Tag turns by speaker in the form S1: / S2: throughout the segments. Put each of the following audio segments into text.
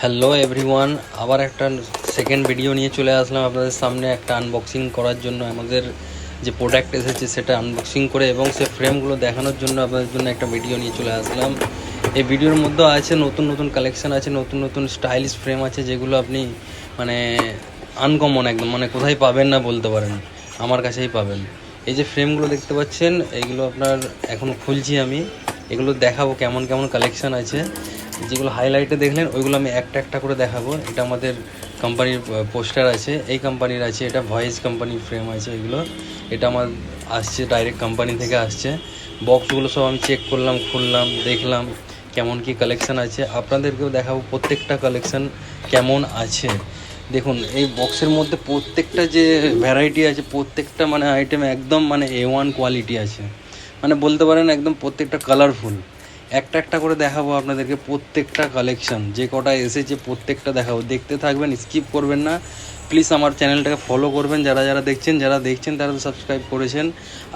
S1: Hello everyone, আবার একটা second video নিয়ে চলে আসলাম আপনাদের সামনে একটা আনবক্সিং করার জন্য। আমাদের যে প্রোডাক্ট এসেছে সেটা আনবক্সিং করে এবং সে ফ্রেমগুলো দেখানোর জন্য আপনাদের জন্য একটা ভিডিও নিয়ে চলে আসলাম। এই ভিডিওর মধ্যে আছে নতুন নতুন কালেকশান আছে, নতুন নতুন স্টাইলিশ ফ্রেম আছে, যেগুলো আপনি মানে আনকমন একদম, মানে কোথায় পাবেন না বলতে পারেন, আমার কাছেই পাবেন। এই যে ফ্রেমগুলো দেখতে পাচ্ছেন, এইগুলো আপনার এখন খুলছি আমি, এগুলো দেখাবো কেমন কেমন কালেকশান আছে। যেগুলো হাইলাইটে দেখলেন ওইগুলো আমি একটা একটা করে দেখাবো। এটা আমাদের কোম্পানির পোস্টার আছে, এই কোম্পানির আছে, এটা ভয়েস কোম্পানির ফ্রেম আছে এগুলো। এটা আমার আসছে ডাইরেক্ট কোম্পানি থেকে আসছে। বক্সগুলো সব আমি চেক করলাম, খুললাম, দেখলাম কেমন কি কালেকশান আছে, আপনাদেরকেও দেখাবো প্রত্যেকটা কালেকশান কেমন আছে। দেখুন এই বক্সের মধ্যে প্রত্যেকটা যে ভ্যারাইটি আছে, প্রত্যেকটা মানে আইটেম একদম মানে A1 কোয়ালিটি আছে, মানে বলতে পারেন একদম প্রত্যেকটা কালারফুল। একটা একটা করে দেখাবো আপনাদেরকে প্রত্যেকটা কালেকশান, যে কটা এসেছে প্রত্যেকটা দেখাবো। দেখতে থাকবেন, স্কিপ করবেন না। প্লিজ আমার চ্যানেলটাকে ফলো করবেন, যারা যারা দেখছেন তারা তো সাবস্ক্রাইব করেছেন,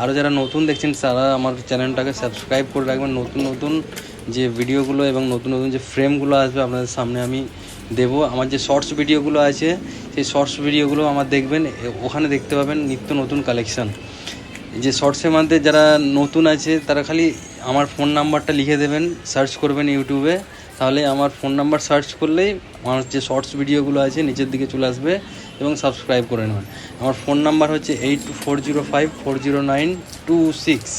S1: আরও যারা নতুন দেখছেন তারা আমার চ্যানেলটাকে সাবস্ক্রাইব করে রাখবেন। নতুন নতুন যে ভিডিওগুলো এবং নতুন নতুন যে ফ্রেমগুলো আসবে আপনাদের সামনে আমি দেবো। আমার যে শর্টস ভিডিওগুলো আছে সেই শর্টস ভিডিওগুলো আমার দেখবেন, ওখানে দেখতে পাবেন নিত্য নতুন কালেকশান। যে শর্টসের মধ্যে যারা নতুন আছে তারা খালি আমার ফোন নাম্বারটা লিখে দেবেন, সার্চ করবেন ইউটিউবে, তাহলে আমার ফোন নাম্বার সার্চ করলেই আমার যে শর্টস ভিডিওগুলো আছে নিচের দিকে চলে আসবে এবং সাবস্ক্রাইব করে নেবেন। আমার ফোন নাম্বার হচ্ছে 8240540926।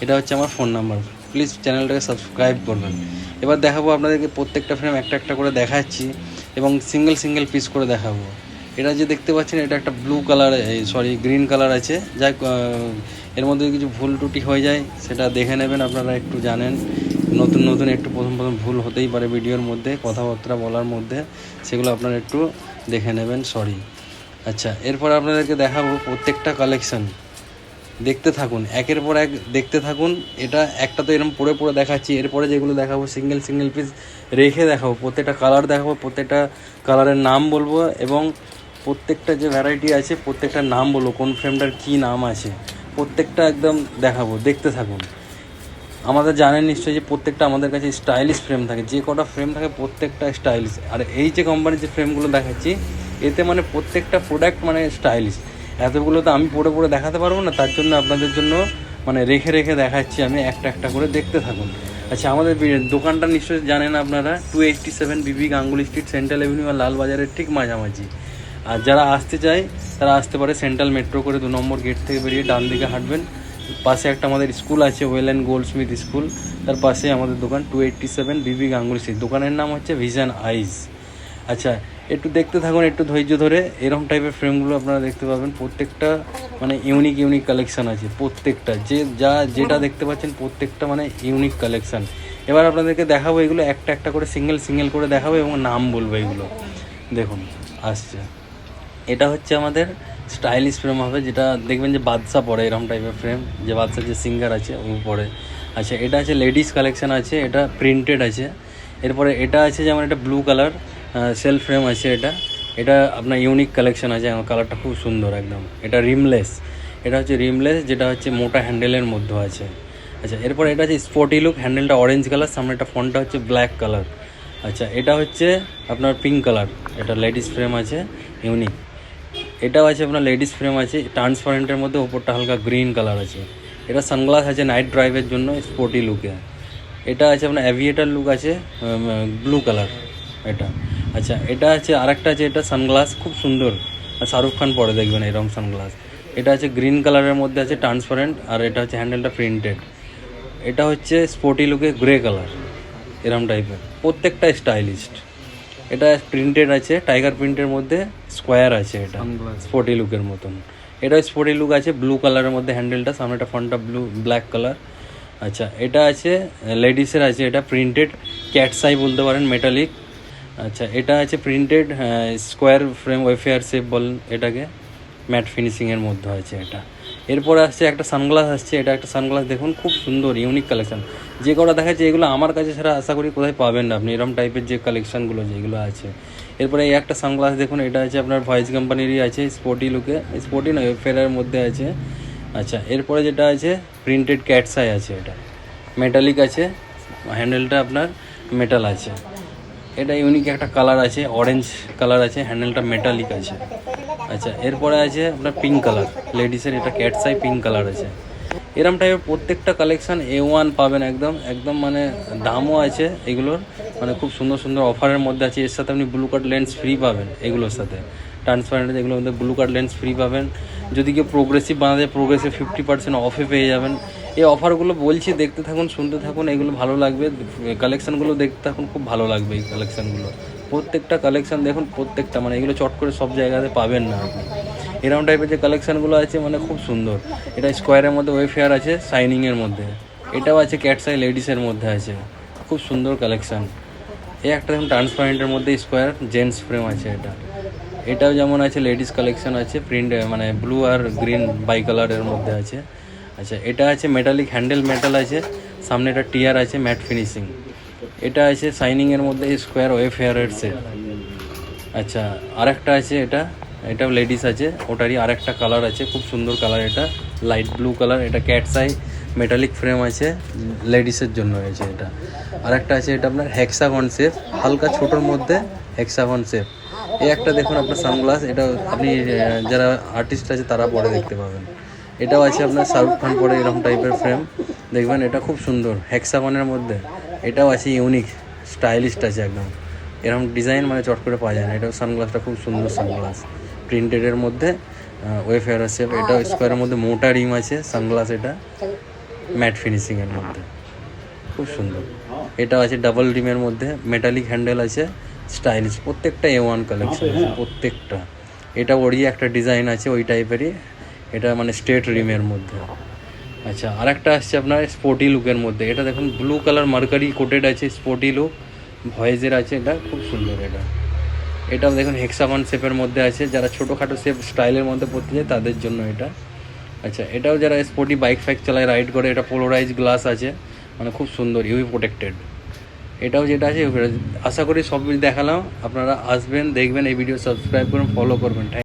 S1: এটা হচ্ছে আমার ফোন নাম্বার। প্লিজ চ্যানেলটাকে সাবস্ক্রাইব করবেন। এবার দেখাবো আপনাদেরকে প্রত্যেকটা ফ্রেম একটা একটা করে দেখাচ্ছি এবং সিঙ্গেল সিঙ্গেল পিস করে দেখাবো। এটা যে দেখতে পাচ্ছেন এটা একটা ব্লু কালার, গ্রিন কালার আছে। যাই এর মধ্যে কিছু ভুল টুটি হয়ে যায় সেটা দেখে নেবেন, আপনারা একটু জানেন নতুন নতুন একটু প্রথম ভুল হতেই পারে ভিডিওর মধ্যে, কথাবার্তা বলার মধ্যে, সেগুলো আপনারা একটু দেখে নেবেন, সরি। আচ্ছা, এরপর আপনাদেরকে দেখাবো প্রত্যেকটা কালেকশান। দেখতে থাকুন, একের পর এক দেখতে থাকুন। এটা একটা তো এরকম পড়ে পড়ে দেখাচ্ছি, এরপরে যেগুলো দেখাবো সিঙ্গেল সিঙ্গেল পিস রেখে দেখাবো, প্রত্যেকটা কালার দেখাবো, প্রত্যেকটা কালারের নাম বলবো এবং প্রত্যেকটা যে ভ্যারাইটি আছে প্রত্যেকটার নাম বলবো, কোন ফ্রেমটার কী নাম আছে প্রত্যেকটা একদম দেখাবো। দেখতে থাকুন। আমাদের জানেন নিশ্চয়ই যে প্রত্যেকটা আমাদের কাছে স্টাইলিশ ফ্রেম থাকে, যে কটা ফ্রেম থাকে প্রত্যেকটা স্টাইলিশ। আর এই যে কোম্পানির যে ফ্রেমগুলো দেখাচ্ছি এতে মানে প্রত্যেকটা প্রোডাক্ট মানে স্টাইলিশ। এতগুলো তো আমি পড়ে পড়ে দেখাতে পারবো না, তার জন্য আপনাদের জন্য মানে রেখে রেখে দেখাচ্ছি আমি, একটা একটা করে দেখতে থাকুন। আচ্ছা, আমাদের দোকানটা নিশ্চয়ই জানেন আপনারা, 287 বিবি গাঙ্গুলি স্ট্রিট, সেন্ট্রাল এভিনিউ আর লালবাজারের ঠিক মাঝামাঝি। আর যারা আসতে চায় তারা আসতে পারে সেন্ট্রাল মেট্রো করে 2 নম্বর গেট থেকে বেরিয়ে ডান দিকে হাঁটবেন, পাশে একটা আমাদের স্কুল আছে ওয়েল অ্যান্ড গোল্ডস্মিথ স্কুল, তার পাশে আমাদের দোকান 287 বিবি গাঙ্গুলি স্ট্রিট। দোকানের নাম হচ্ছে ভিশন আইজ। আচ্ছা, একটু দেখতে থাকুন, একটু ধৈর্য ধরে। এরকম টাইপের ফ্রেমগুলো আপনারা দেখতে পাবেন, প্রত্যেকটা মানে ইউনিক কালেকশান আছে প্রত্যেকটা। যেটা দেখতে পাচ্ছেন প্রত্যেকটা মানে ইউনিক কালেকশান। এবার আপনাদেরকে দেখাবো এগুলো একটা একটা করে সিঙ্গেল করে দেখাবো এবং নাম বলবো এগুলো। দেখুন আসছে, এটা হচ্ছে আমাদের স্টাইলিশ ফ্রেম হবে, যেটা দেখবেন যে বাদশা পরে, এরকম টাইপের ফ্রেম, যে বাদশা যে সিঙ্গার আছে ও পরে। আচ্ছা, এটা আছে লেডিস কালেকশান আছে, এটা প্রিন্টেড আছে। এরপরে এটা আছে যেমন এটা ব্লু কালার সেলফ ফ্রেম আছে, এটা আপনার ইউনিক কালেকশান আছে, আমার কালারটা খুব সুন্দর একদম। এটা রিমলেস, এটা হচ্ছে রিমলেস, যেটা হচ্ছে মোটা হ্যান্ডেলের মধ্যে আছে। আচ্ছা, এরপর এটা আছে স্পোর্টি লুক, হ্যান্ডেলটা অরেঞ্জ কালার, সামনে একটা ফন্টটা হচ্ছে ব্ল্যাক কালার। আচ্ছা, এটা হচ্ছে আপনার পিঙ্ক কালার, এটা লেডিস ফ্রেম আছে ইউনিক। এটাও আছে আপনার লেডিস ফ্রেম আছে ট্রান্সপারেন্টের মধ্যে, ওপরটা হালকা গ্রিন কালার আছে। এটা সানগ্লাস আছে নাইট ড্রাইভের জন্য স্পোর্টি লুকে। এটা আছে আপনার অ্যাভিয়েটার লুক আছে ব্লু কালার এটা। আচ্ছা, এটা আছে আরেকটা আছে, এটা সানগ্লাস খুব সুন্দর, শাহরুখ খান পরে দেখবেন এরকম সানগ্লাস। এটা আছে গ্রিন কালারের মধ্যে আছে ট্রান্সপারেন্ট, আর এটা হচ্ছে হ্যান্ডেলটা প্রিন্টেড। এটা হচ্ছে স্পোর্টি লুকে গ্রে কালার, এরকম টাইপের, প্রত্যেকটা স্টাইলিস্ট। এটা প্রিন্টেড আছে টাইগার প্রিন্টের মধ্যে, স্কোয়ার আছে, এটা স্পোর্টি লুকের মতন। এটা স্পোর্টি লুক আছে ব্লু কালারের মধ্যে, হ্যান্ডেলটা সামনেটা ফন্টটা ব্ল্যাক কালার। আচ্ছা, এটা আছে লেডিসের আছে, এটা প্রিন্টেড ক্যাটসাই বলতে পারেন, মেটালিক। আচ্ছা, এটা আছে প্রিন্টেড স্কোয়ার ফ্রেম ওয়েফেয়ার শেপ বলেন এটাকে, ম্যাট ফিনিশিংয়ের মধ্যে আছে এটা। এরপরে আসছে একটা সানগ্লাস আসছে, এটা একটা সানগ্লাস দেখুন খুব সুন্দর ইউনিক কালেকশান। যে কটা দেখাচ্ছে এগুলো আমার কাছে ছাড়া আশা করি কোথায় পাবেন না আপনি, এরকম টাইপের যে কালেকশানগুলো যেগুলো আছে। এরপরে এই একটা সানগ্লাস দেখুন, এটা আছে আপনার ভয়েস কোম্পানিরই আছে, স্পোর্টি লুকে, স্পোর্টি না ওয়েফেয়ারের মধ্যে আছে। আচ্ছা, এরপরে যেটা আছে প্রিন্টেড ক্যাটসাই আছে, এটা মেটালিক আছে, হ্যান্ডেলটা আপনার মেটাল আছে। এটা ইউনিক একটা কালার আছে, অরেঞ্জ কালার আছে, হ্যান্ডেলটা মেটালিক আছে। আচ্ছা, এরপরে আছে আপনার পিঙ্ক কালার, লেডিসের এটা ক্যাটস আই পিঙ্ক কালার আছে। এরম টাইপের প্রত্যেকটা কালেকশান A1 পাবেন, একদম একদম মানে দামও আছে এগুলোর, মানে খুব সুন্দর সুন্দর অফারের মধ্যে আছে। এর সাথে আপনি ব্লু কাট লেন্স ফ্রি পাবেন, এগুলোর সাথে ট্রান্সপারেন্ট যেগুলোর মধ্যে ব্লু কাট লেন্স ফ্রি পাবেন। যদি কেউ প্রোগ্রেসিভ বানাতে, প্রোগ্রেসিভ 50% অফে পেয়ে যাবেন। এই অফারগুলো বলছি, দেখতে থাকুন, শুনতে থাকুন, এগুলো ভালো লাগবে। কালেকশানগুলো দেখতে থাকুন, খুব ভালো লাগবে এই কালেকশানগুলো। প্রত্যেকটা কালেকশান দেখুন, প্রত্যেকটা মানে এগুলো চট করে সব জায়গাতে পাবেন না আপনি। এরকম টাইপের যে কালেকশানগুলো আছে মানে খুব সুন্দর। এটা স্কোয়ারের মধ্যে ওয়েফেয়ার আছে, শাইনিংয়ের মধ্যে। এটাও আছে ক্যাটস আই লেডিসের মধ্যে আছে, খুব সুন্দর কালেকশান। এই একটা দেখুন ট্রান্সপারেন্টের মধ্যে স্কোয়ার জেন্টস ফ্রেম আছে। এটাও যেমন আছে, লেডিস কালেকশান আছে, প্রিন্ট মানে ব্লু আর গ্রিন বাই কালারের মধ্যে আছে। আচ্ছা, এটা আছে মেটালিক, হ্যান্ডেল মেটাল আছে, সামনে এটা টিয়ার আছে, ম্যাট ফিনিশিং। এটা আছে শাইনিংয়ের মধ্যে স্কোয়ার ওয়েফেয়ারের সেট। আচ্ছা, আরেকটা আছে, এটাও লেডিস আছে, ওটারই আরেকটা কালার আছে, খুব সুন্দর কালার, এটা লাইট ব্লু কালার। এটা ক্যাটস আই মেটালিক ফ্রেম আছে, লেডিসের জন্য আছে এটা। আরেকটা আছে, এটা আপনার হেক্সাগন শেপ, হালকা ছোটোর মধ্যে হেক্সাগন শেপ। এই একটা দেখুন আপনার সানগ্লাস, এটা আপনি যারা আর্টিস্ট আছে তারা পরে দেখতে পাবেন। এটাও আছে আপনার শাহরুখ খান পরে এরকম টাইপের ফ্রেম, দেখবেন এটা খুব সুন্দর হেক্সাগনের মধ্যে। এটাও আছে ইউনিক, স্টাইলিস্ট আছে একদম, এরকম ডিজাইন মানে চট করে পাওয়া যায় না। এটাও সানগ্লাসটা খুব সুন্দর সানগ্লাস, প্রিন্টেডের মধ্যে ওয়েফেয়ার শেপ। এটাও স্কোয়ারের মধ্যে মোটা রিম আছে সানগ্লাস, এটা ম্যাট ফিনিশিংয়ের মধ্যে, খুব সুন্দর। এটাও আছে ডাবল রিমের মধ্যে, মেটালিক হ্যান্ডেল আছে, স্টাইলিশ। প্রত্যেকটা A1 কালেকশন আছে প্রত্যেকটা। এটা ওরই একটা ডিজাইন আছে ওই টাইপেরই, এটা মানে স্ট্রেট রিমের মধ্যে। আচ্ছা, আরেকটা আসছে আপনার স্পোর্টি লুকের মধ্যে। এটা দেখুন ব্লু কালার মার্কারি কোটেড আছে, স্পোর্টি লুক ভয়েজের আছে, এটা খুব সুন্দর। এটাও দেখুন হেক্সাগন শেপের মধ্যে আছে, যারা ছোটোখাটো শেপ স্টাইলের মধ্যে পড়তে যায় তাদের জন্য এটা। আচ্ছা, এটাও যারা স্পোর্টি বাইক ফাইক চালায়, রাইড করে, এটা পোলারাইজ গ্লাস আছে, মানে খুব সুন্দর, ইউভি প্রোটেক্টেড। এটাও যেটা আছে, আশা করি সব দেখালাম। আপনারা আসবেন, দেখবেন এই ভিডিও, সাবস্ক্রাইব করুন, ফলো করবেন।